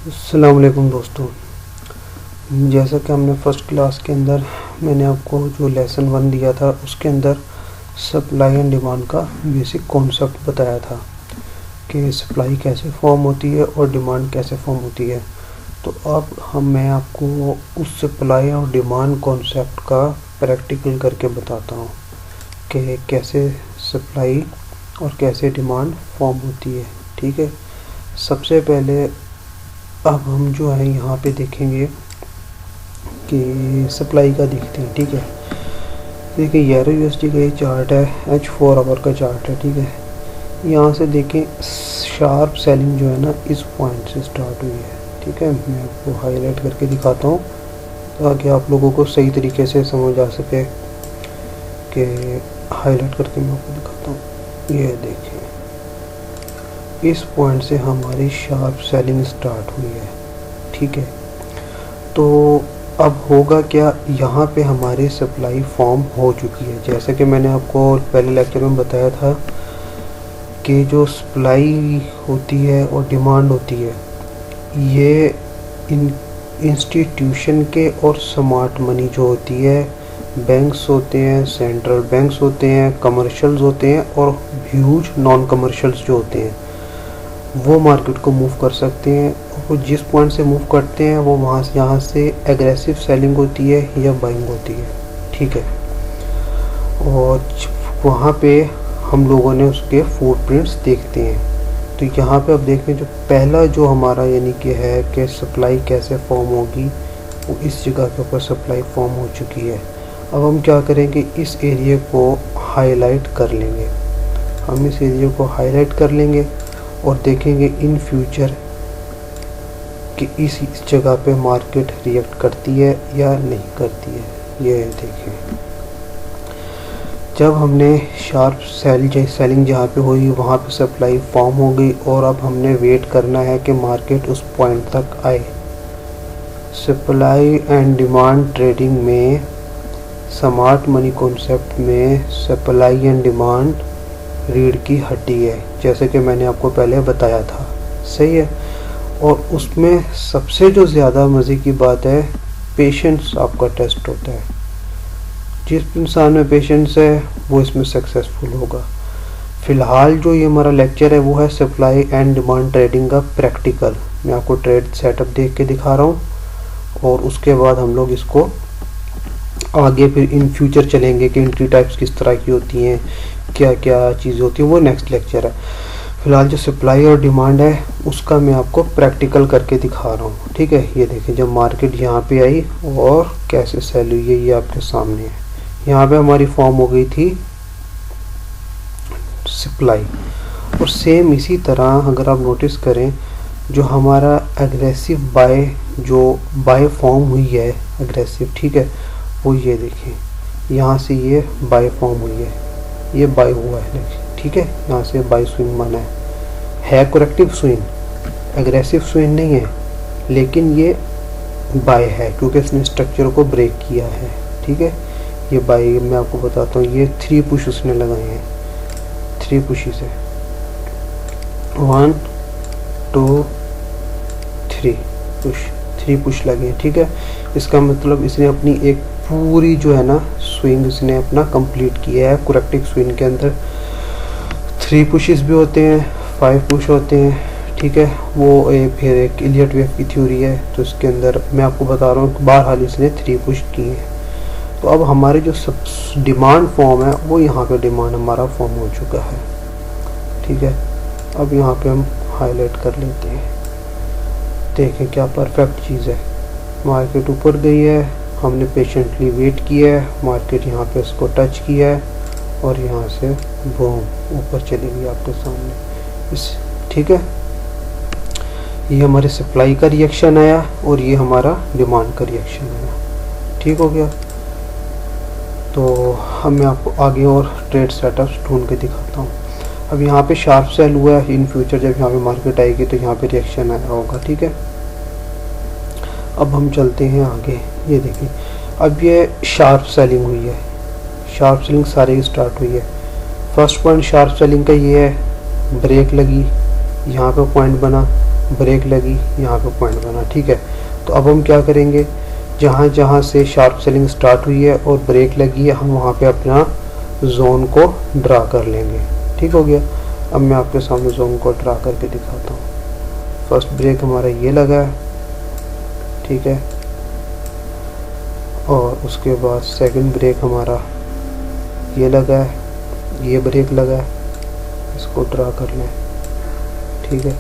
अस्सलाम वालेकुम दोस्तों। जैसा कि हमने फर्स्ट क्लास के अंदर मैंने आपको जो लेसन 1 दिया था उसके अंदर सप्लाई एंड डिमांड का बेसिक कॉन्सेप्ट बताया था कि सप्लाई कैसे फॉर्म होती है और डिमांड कैसे फॉर्म होती है। तो अब मैं आपको उस सप्लाई और डिमांड कॉन्सेप्ट का प्रैक्टिकल करके बताता हूँ कि कैसे सप्लाई और कैसे डिमांड फॉर्म होती है। ठीक है, सबसे पहले अब हम जो है यहाँ पे देखेंगे कि सप्लाई का देखते हैं। ठीक है, देखिए यूरो यूएसडी का ये चार्ट है, H4 आवर का चार्ट है। ठीक है, यहाँ से देखें शार्प सेलिंग जो है ना इस पॉइंट से स्टार्ट हुई है। ठीक है, मैं आपको हाईलाइट करके दिखाता हूँ ताकि आप लोगों को सही तरीके से समझ आ सके कि हाईलाइट करके मैं आपको दिखाता हूँ। ये देखें इस पॉइंट से हमारी शार्प सेलिंग स्टार्ट हुई है। ठीक है, तो अब होगा क्या, यहाँ पे हमारी सप्लाई फॉर्म हो चुकी है। जैसे कि मैंने आपको पहले लेक्चर में बताया था कि जो सप्लाई होती है और डिमांड होती है ये इंस्टीट्यूशन के और स्मार्ट मनी जो होती है, बैंक्स होते हैं, सेंट्रल बैंक्स होते हैं, कमर्शियल्स होते हैं और ह्यूज नॉन कमर्शियल्स जो होते हैं वो मार्केट को मूव कर सकते हैं। वो जिस पॉइंट से मूव करते हैं वो वहाँ से यहाँ से एग्रेसिव सेलिंग होती है या बाइंग होती है। ठीक है, और वहाँ पे हम लोगों ने उसके फुटप्रिंट्स देखते हैं। तो यहाँ पे अब देखें जो पहला जो हमारा यानी कि है कि सप्लाई कैसे फॉर्म होगी, वो इस जगह के ऊपर सप्लाई फॉर्म हो चुकी है। अब हम क्या करेंगे, इस एरिया को हाईलाइट कर लेंगे। हम इस एरिया को हाईलाइट कर लेंगे और देखेंगे इन फ्यूचर कि इस जगह पे मार्केट रिएक्ट करती है या नहीं करती है। ये देखें जब हमने शार्प सेलिंग जहाँ पे हुई वहाँ पे सप्लाई फॉर्म हो गई और अब हमने वेट करना है कि मार्केट उस पॉइंट तक आए। सप्लाई एंड डिमांड ट्रेडिंग में, स्मार्ट मनी कॉन्सेप्ट में सप्लाई एंड डिमांड रीढ़ की हड्डी है, जैसे कि मैंने आपको पहले बताया था। सही है, और उसमें सबसे जो ज़्यादा मज़े की बात है, पेशेंस आपका टेस्ट होता है। जिस इंसान में पेशेंस है वो इसमें सक्सेसफुल होगा। फ़िलहाल जो ये हमारा लेक्चर है वो है सप्लाई एंड डिमांड ट्रेडिंग का प्रैक्टिकल। मैं आपको ट्रेड सेटअप देख के दिखा रहा हूँ और उसके बाद हम लोग इसको आगे फिर इन फ्यूचर चलेंगे कि एंट्री टाइप्स किस तरह की होती हैं, क्या क्या चीज़ें होती हैं, वो नेक्स्ट लेक्चर है। फिलहाल जो सप्लाई और डिमांड है उसका मैं आपको प्रैक्टिकल करके दिखा रहा हूँ। ठीक है, ये देखिए जब मार्केट यहाँ पे आई और कैसे सेल हुई है ये आपके सामने है। यहाँ पे हमारी फॉर्म हो गई थी सप्लाई, और सेम इसी तरह अगर आप नोटिस करें जो हमारा एग्रेसिव बाय फॉर्म हुई है एग्रेसिव, ठीक है, वो ये देखें यहाँ से ये बाय फॉर्म हुई है, ये बाय हुआ है। ठीक है, यहाँ से बाय स्विंग बना है करेक्टिव स्विंग, एग्रेसिव स्विंग नहीं है, लेकिन ये बाय है क्योंकि इसने स्ट्रक्चर को ब्रेक किया है। ठीक है, ये बाय मैं आपको बताता हूँ, ये 3 पुश उसने लगाए हैं, 3 पुशेस है, 1 2 3 पुश, 3 पुश लगे। ठीक है, इसका मतलब इसने अपनी एक पूरी जो है ना स्विंग इसने अपना कंप्लीट किया है। करेक्टिव स्विंग के अंदर 3 पुशेस भी होते हैं, 5 पुश होते हैं। ठीक है, वो फिर एक इलियट वेव की थ्योरी है, तो इसके अंदर मैं आपको बता रहा हूँ बहरहाल इसने 3 पुश किए हैं। तो अब हमारी जो सब डिमांड फॉर्म है वो यहाँ पे डिमांड हमारा फॉर्म हो चुका है। ठीक है, अब यहाँ पे हम हाईलाइट कर लेते हैं, देखें क्या परफेक्ट चीज़ है। मार्केट ऊपर गई है, हमने पेशेंटली वेट किया है, मार्केट यहाँ पे इसको टच किया है और यहाँ से बूम ऊपर चली गई आपके सामने इस। ठीक है, ये हमारे सप्लाई का रिएक्शन आया और ये हमारा डिमांड का रिएक्शन आया। ठीक हो गया, तो अब मैं आपको आगे और ट्रेड सेटअप्स ढूंढ के दिखाता हूँ। अब यहाँ पे शार्प सेल हुआ है, इन फ्यूचर जब यहाँ पे मार्केट आएगी तो यहाँ पे रिएक्शन आया होगा। ठीक है, अब हम चलते हैं आगे। ये देखिए अब ये शार्प सेलिंग हुई है, शार्प सेलिंग सारे स्टार्ट हुई है। फर्स्ट पॉइंट शार्प सेलिंग का ये है, ब्रेक लगी, यहाँ पे पॉइंट बना, ब्रेक लगी, यहाँ पे पॉइंट बना, ठीक है। तो अब हम क्या करेंगे, जहाँ जहाँ से शार्प सेलिंग स्टार्ट हुई है और ब्रेक लगी है, हम वहाँ पे अपना जोन को ड्रा कर लेंगे, ठीक हो गया। अब मैं आपके सामने जोन को ड्रा करके दिखाता हूँ। फर्स्ट ब्रेक हमारा ये लगा है, ठीक है, और उसके बाद सेकंड ब्रेक हमारा ये लगा है, ये ब्रेक लगा है, इसको ड्रा कर लें, ठीक है।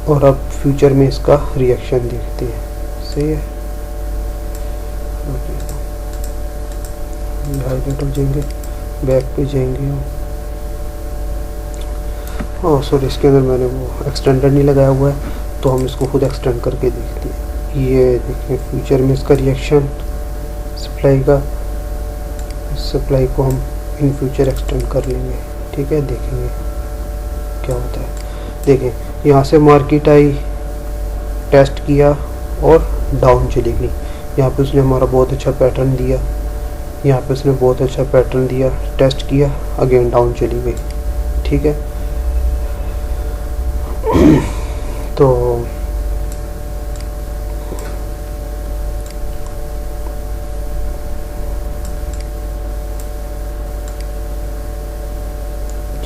और अब फ्यूचर में इसका रिएक्शन देखते हैं, सही है। हाईलाइट हो जाएंगे, बैक पे जाएंगे हम। हाँ सॉरी, इसके अंदर मैंने वो एक्सटेंडर नहीं लगाया हुआ है, तो हम इसको खुद एक्सटेंड करके देखते हैं। ये देखिए फ्यूचर में इसका रिएक्शन सप्लाई का, इस सप्लाई को हम इन फ्यूचर एक्सटेंड कर लेंगे, ठीक है। देखेंगे क्या होता है। देखें यहाँ से मार्केट आई, टेस्ट किया और डाउन चली गई। यहाँ पे उसने हमारा बहुत अच्छा पैटर्न दिया, यहाँ पे उसने बहुत अच्छा पैटर्न दिया, टेस्ट किया, अगेन डाउन चली गई, ठीक है। तो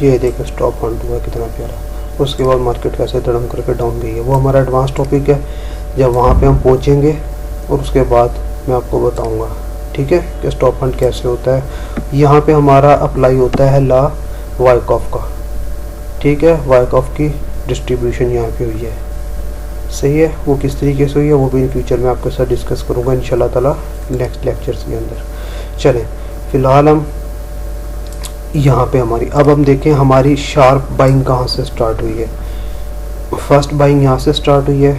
ये देखो स्टॉप पॉइंट हुआ कितना प्यारा। उसके बाद मार्केट कैसे धड़म करके डाउन गई है, वो हमारा एडवांस टॉपिक है, जब वहाँ पे हम पहुँचेंगे और उसके बाद मैं आपको बताऊँगा, ठीक है, कि स्टॉप पॉइंट कैसे होता है। यहाँ पे हमारा अप्लाई होता है लॉ वाइकॉफ का, ठीक है। वाइकॉफ की डिस्ट्रीब्यूशन यहाँ पे हुई है, सही है। वो किस तरीके से हुई है वो भी इन फ्यूचर में आपके साथ डिस्कस करूँगा इंशाल्लाह ताला नेक्स्ट लेक्चर्स के अंदर। चलें फ़िलहाल हम यहाँ पे अब हम देखें हमारी शार्प बाइंग कहाँ से स्टार्ट हुई है। फर्स्ट बाइंग यहाँ से स्टार्ट हुई है,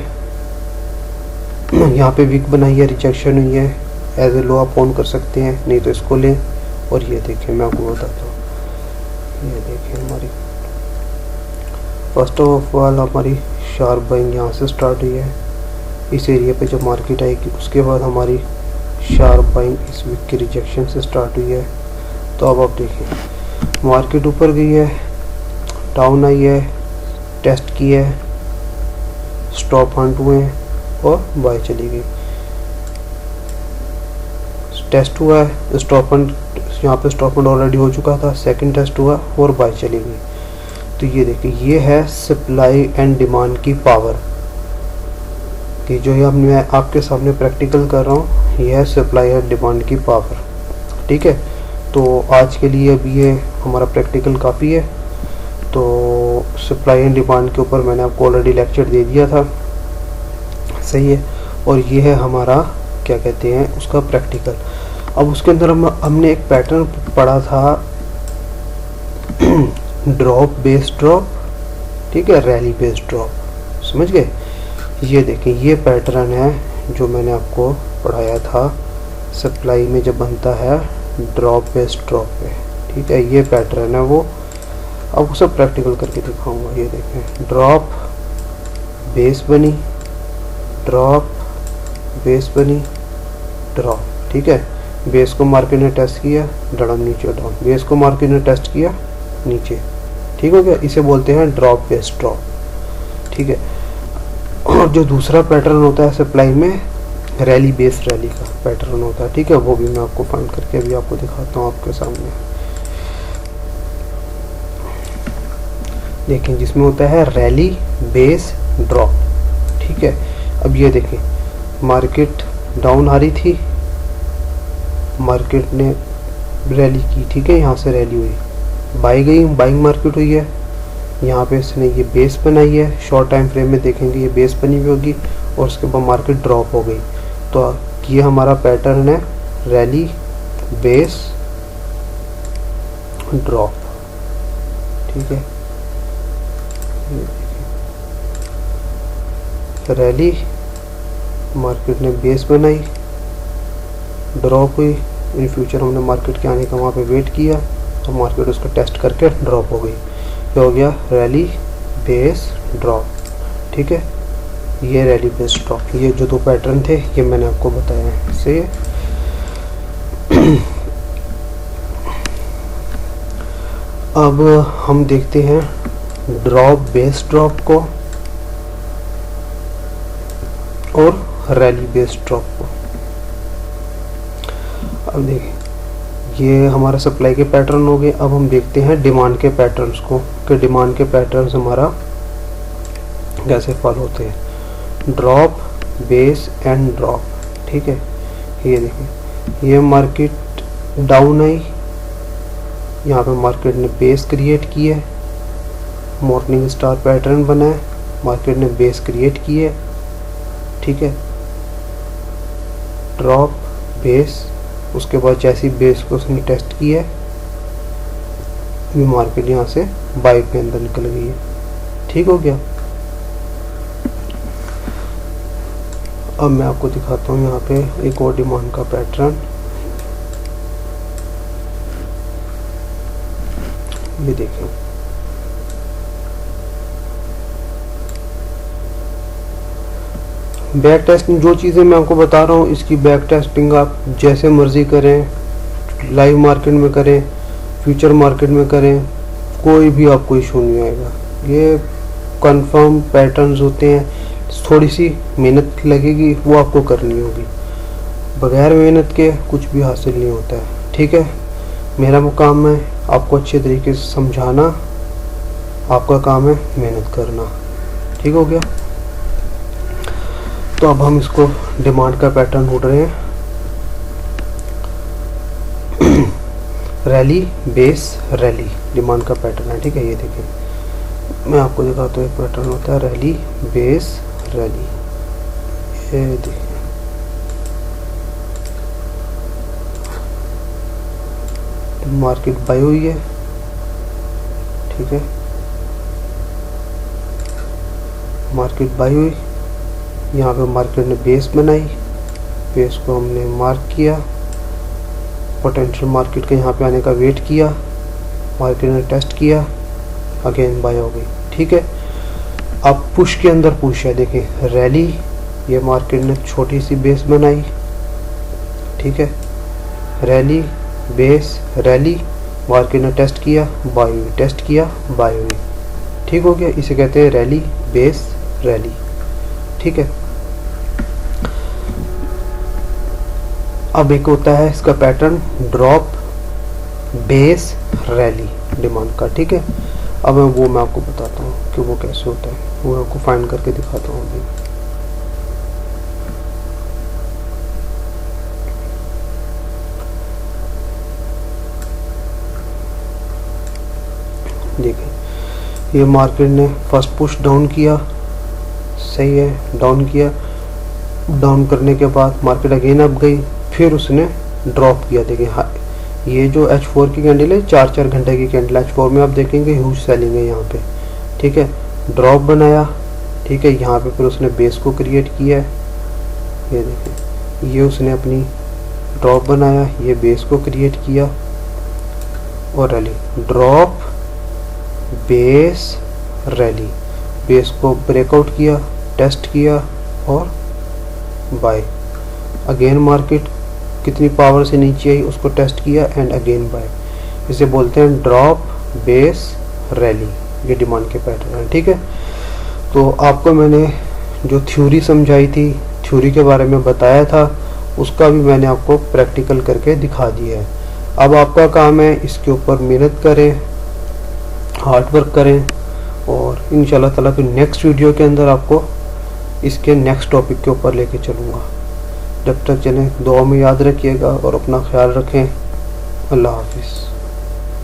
यहाँ पे विक बनाई है, रिजेक्शन हुई है, एज ए लो आप ऑन कर सकते हैं, नहीं तो इसको लें। और ये देखें मैं आपको बताता हूँ, ये देखें हमारी फर्स्ट ऑफ ऑल हमारी शार्प बाइंग यहाँ से स्टार्ट हुई है, इस एरिया पे जब मार्केट आएगी। उसके बाद हमारी शार्प बाइंग इस विक के रिजेक्शन से स्टार्ट हुई है। तो अब आप देखिए मार्केट ऊपर गई है, डाउन आई है, टेस्ट की है, स्टॉप हंट हुए हैं और बाय चली गई। टेस्ट हुआ है, स्टॉप हंट, यहाँ पे स्टॉप हंट ऑलरेडी हो चुका था, सेकंड टेस्ट हुआ और बाय चली गई। तो ये देखिए ये है सप्लाई एंड डिमांड की पावर, कि जो ये मैं आपके सामने प्रैक्टिकल कर रहा हूँ, ये है सप्लाई एंड डिमांड की पावर, ठीक है। तो आज के लिए अभी ये हमारा प्रैक्टिकल काफ़ी है। तो सप्लाई एंड डिमांड के ऊपर मैंने आपको ऑलरेडी लेक्चर दे दिया था, सही है। और ये है हमारा क्या कहते हैं उसका प्रैक्टिकल। अब उसके अंदर हमने एक पैटर्न पढ़ा था ड्रॉप बेस ड्रॉप, ठीक है, रैली बेस ड्रॉप, समझ गए। ये देखें ये पैटर्न है जो मैंने आपको पढ़ाया था सप्लाई में जब बनता है ड्रॉप बेस ड्रॉप पे, ठीक है, ये पैटर्न है वो। अब उसे प्रैक्टिकल करके दिखाऊंगा। ये देखें ड्रॉप बेस बनी, ड्रॉप बेस बनी, ड्रॉप, ठीक है। बेस को मार्केट ने टेस्ट किया, धड़म नीचे डाउन, बेस को मार्केट ने टेस्ट किया, नीचे, ठीक हो गया। इसे बोलते हैं ड्रॉप बेस ड्रॉप, ठीक है। और जो दूसरा पैटर्न होता है सप्लाई में रैली बेस रैली का पैटर्न होता है, ठीक है, वो भी मैं आपको फाइंड करके अभी आपको दिखाता हूँ आपके सामने। देखें जिसमें होता है रैली बेस ड्रॉप, ठीक है। अब ये देखें मार्केट डाउन आ रही थी, मार्केट ने रैली की, ठीक है, यहाँ से रैली हुई, बाई गई, बाइंग मार्केट हुई है। यहाँ पे इसने ये बेस बनाई है, शॉर्ट टाइम फ्रेम में देखेंगे ये बेस बनी हुई होगी और उसके बाद मार्केट ड्रॉप हो गई। तो ये हमारा पैटर्न है रैली बेस ड्रॉप, ठीक है। रैली, मार्केट ने बेस बनाई, ड्रॉप हुई, इन फ्यूचर हमने मार्केट के आने का वहाँ पे वेट किया तो मार्केट उसको टेस्ट करके ड्रॉप हो गई। ये हो गया रैली बेस ड्रॉप, ठीक है। ये रैली बेस ड्रॉप, ये जो दो पैटर्न थे ये मैंने आपको बताया है, सही है। अब हम देखते हैं ड्रॉप बेस ड्रॉप को और रैली बेस ड्रॉप को। अब देखिए ये हमारा सप्लाई के पैटर्न हो गए। अब हम देखते हैं डिमांड के पैटर्न्स को कि डिमांड के पैटर्न्स हमारा कैसे फॉलो होते हैं। ड्रॉप बेस एंड ड्रॉप, ठीक है। ये देखिए ये मार्केट डाउन आई, यहाँ पे मार्केट ने बेस क्रिएट की है, मॉर्निंग स्टार पैटर्न बना है, मार्केट ने बेस क्रिएट की है, ठीक है। ड्रॉप बेस, उसके बाद जैसी बेस को उसने टेस्ट किया है ये मार्केट यहाँ से बाई के अंदर निकल गई है, ठीक हो गया। अब मैं आपको दिखाता हूँ यहाँ पे एक और डिमांड का पैटर्न। ये देखें बैक टेस्टिंग, जो चीज़ें मैं आपको बता रहा हूँ इसकी बैक टेस्टिंग आप जैसे मर्जी करें, लाइव मार्केट में करें, फ्यूचर मार्केट में करें, कोई भी आपको इशू नहीं आएगा। ये कंफर्म पैटर्न्स होते हैं, थोड़ी सी मेहनत लगेगी वो आपको करनी होगी, बगैर मेहनत के कुछ भी हासिल नहीं होता है, ठीक है। मेरा काम है आपको अच्छे तरीके से समझाना, आपका काम है मेहनत करना, ठीक हो गया। तो अब हम इसको डिमांड का पैटर्न ढूंढ रहे हैं। रैली बेस रैली डिमांड का पैटर्न है, ठीक है। ये देखिए मैं आपको दिखाता हूँ एक पैटर्न होता है रैली बेस रैली। ये देखिए मार्केट बाई हुई है, ठीक है। मार्केट बाई हुई, यहाँ पे मार्केट ने बेस बनाई, बेस को हमने मार्क किया, पोटेंशियल मार्केट के यहाँ पे आने का वेट किया, मार्केट ने टेस्ट किया, अगेन बाय हो गई, ठीक है। अब पुश के अंदर पुश है, देखें रैली, ये मार्केट ने छोटी सी बेस बनाई, ठीक है। रैली बेस रैली, मार्केट ने टेस्ट किया बाय हुई, टेस्ट किया बाय हुई, ठीक हो गया। इसे कहते हैं रैली बेस रैली, ठीक है। अब एक होता है इसका pattern drop base rally demand का, ठीक है। अब मैं आपको बताता हूँ कि वो कैसे होता है, वो आपको फाइंड करके दिखाता हूँ अभी। देखिए ये मार्केट ने फर्स्ट पुश डाउन किया, सही है, डाउन किया, डाउन करने के बाद मार्केट अगेन अप गई, फिर उसने ड्रॉप किया। देखिए हाँ, ये जो H4 की कैंडल है 4-4 घंटे की कैंडल, H4 में आप देखेंगे ह्यूज सेलिंग है यहाँ पे, ठीक है। ड्रॉप बनाया, ठीक है, यहाँ पे फिर उसने बेस को क्रिएट किया है, ये देखिए ये उसने अपनी ड्रॉप बनाया, ये बेस को क्रिएट किया और rally, drop base rally, base को ब्रेकआउट किया, टेस्ट किया और बाय, अगेन मार्केट कितनी पावर से नीचे आई उसको टेस्ट किया एंड अगेन बाय। इसे बोलते हैं ड्रॉप बेस रैली, ये डिमांड के पैटर्न है, ठीक है। तो आपको मैंने जो थ्योरी समझाई थी, थ्योरी के बारे में बताया था, उसका भी मैंने आपको प्रैक्टिकल करके दिखा दिया है। अब आपका काम है इसके ऊपर मेहनत करें, हार्ड वर्क करें और इंशाल्लाह ताला फिर नेक्स्ट वीडियो के अंदर आपको इसके नेक्स्ट टॉपिक के ऊपर लेके चलूँगा। जब तक चलें दुआ में याद रखिएगा और अपना ख्याल रखें। अल्लाह हाफिज़।